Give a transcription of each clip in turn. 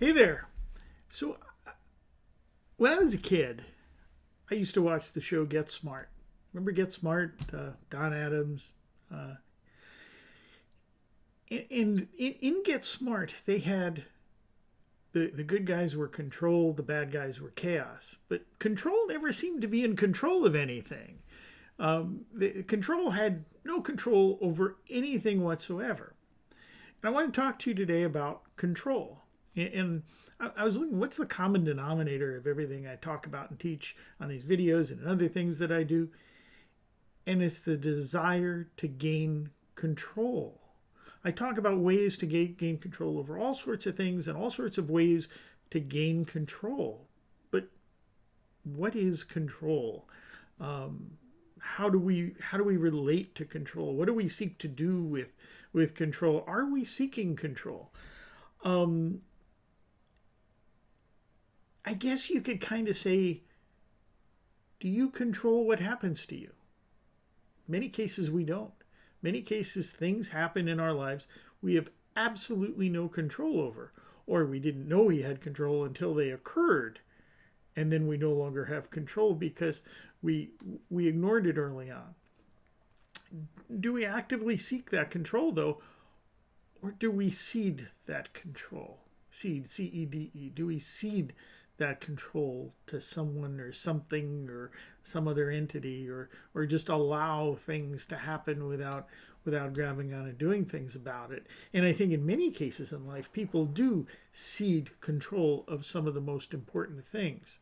Hey there. So, when I was a kid, I used to watch the show Get Smart. Remember Get Smart? Don Adams. Uh, in Get Smart, they had the good guys were control, the bad guys were chaos. But control never seemed to be in control of anything. The control had no control over anything whatsoever. And I want to talk to you today about control. And I was looking, what's the common denominator of everything I talk about and teach on these videos and other things that I do? And it's the desire to gain control. I talk about ways to gain control over all sorts of things and all sorts of ways to gain control. But what is control? How do we relate to control? What do we seek to do with control? Are we seeking control? Um, I guess you could kind of say, do you control what happens to you? Many cases we don't. Many cases things happen in our lives we have absolutely no control over, or we didn't know we had control until they occurred, and then we no longer have control because we we ignored it early on. Do we actively seek that control though, or do we cede that control? Cede, C-E-D-E. Do we cede that control to someone or something or some other entity, or just allow things to happen without grabbing on and doing things about it? And I think in many cases in life, people do cede control of some of the most important things.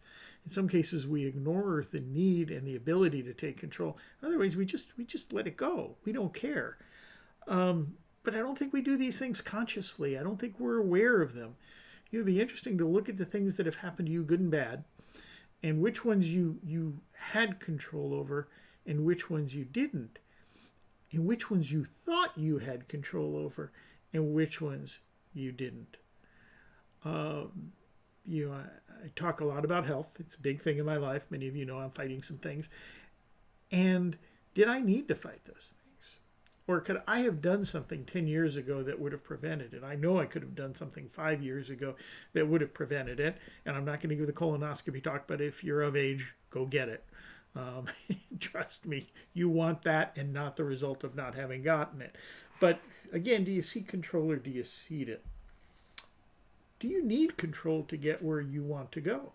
In some cases, we ignore the need and the ability to take control. In other ways, we just let it go. We don't care. But I don't think we do these things consciously. I don't think we're aware of them. It would be interesting to look at the things that have happened to you, good and bad, and which ones you had control over and which ones you didn't, and which ones you thought you had control over and which ones you didn't. Um, I talk a lot about health. It's a big thing in my life. Many of you know I'm fighting some things. And did I need to fight those things? Or could I have done something 10 years ago that would have prevented it? I know I could have done something 5 years ago that would have prevented it. And I'm not going to give the colonoscopy talk, but if you're of age, go get it. Um, Trust me, you want that and not the result of not having gotten it. But again, do you seek control or do you cede it? Do you need control to get where you want to go?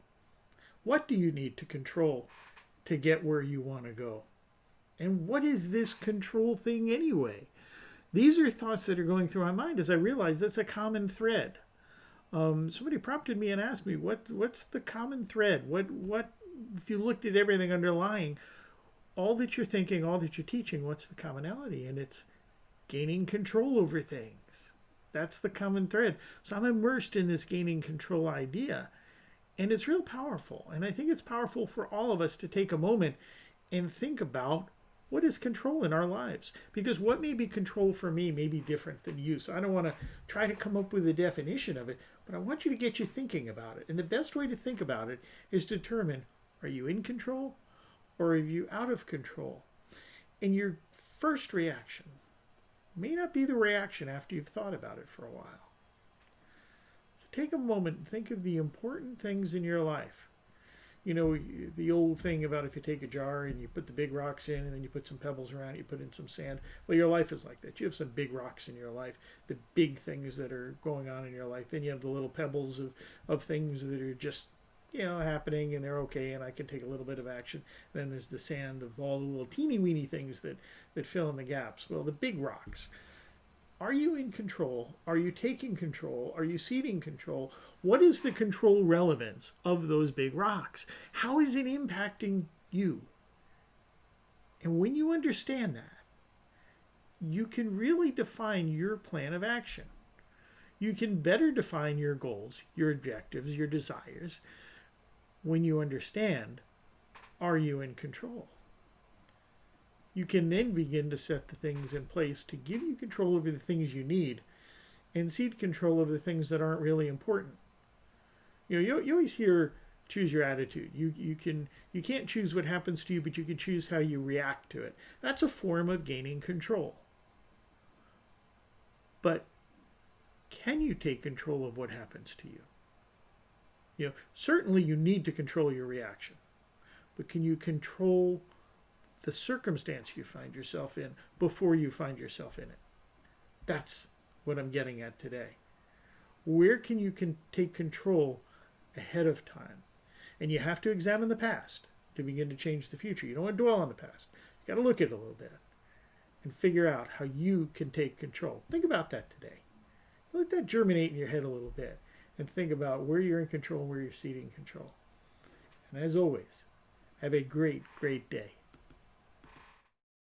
What do you need to control to get where you want to go? And what is this control thing anyway? These are thoughts that are going through my mind as I realize that's a common thread. Somebody prompted me and asked me, what's the common thread? What if you looked at everything underlying all that you're thinking, all that you're teaching? What's the commonality? And it's gaining control over things. That's the common thread. So I'm immersed in this gaining control idea, and it's real powerful. And I think it's powerful for all of us to take a moment and think about what is control in our lives. Because what may be control for me may be different than you. So I don't want to try to come up with a definition of it, but I want you to get you thinking about it. And the best way to think about it is to determine, are you in control or are you out of control? And your first reaction may not be the reaction after you've thought about it for a while. So take a moment and think of the important things in your life. You know, the old thing about if you take a jar and you put the big rocks in and then you put some pebbles around it, you put in some sand. Well, your life is like that. You have some big rocks in your life, the big things that are going on in your life. Then you have the little pebbles of things that are just, happening and they're okay and I can take a little bit of action. Then there's the sand of all the little teeny weeny things that fill in the gaps. Well, the big rocks. Are you in control? Are you taking control? Are you ceding control? What is the control relevance of those big rocks? How is it impacting you? And when you understand that, you can really define your plan of action. You can better define your goals, your objectives, your desires when you understand, are you in control? You can then begin to set the things in place to give you control over the things you need and cede control over the things that aren't really important. You always hear choose your attitude. You can't choose what happens to you, but you can choose how you react to it. That's a form of gaining control. But can you take control of what happens to you? Certainly you need to control your reaction, but can you control the circumstance you find yourself in before you find yourself in it? That's what I'm getting at today. Where can you take control ahead of time? And you have to examine the past to begin to change the future. You don't want to dwell on the past. You got to look at it a little bit and figure out how you can take control. Think about that today. Let that germinate in your head a little bit and think about where you're in control and where you're ceding control. And as always, have a great, great day.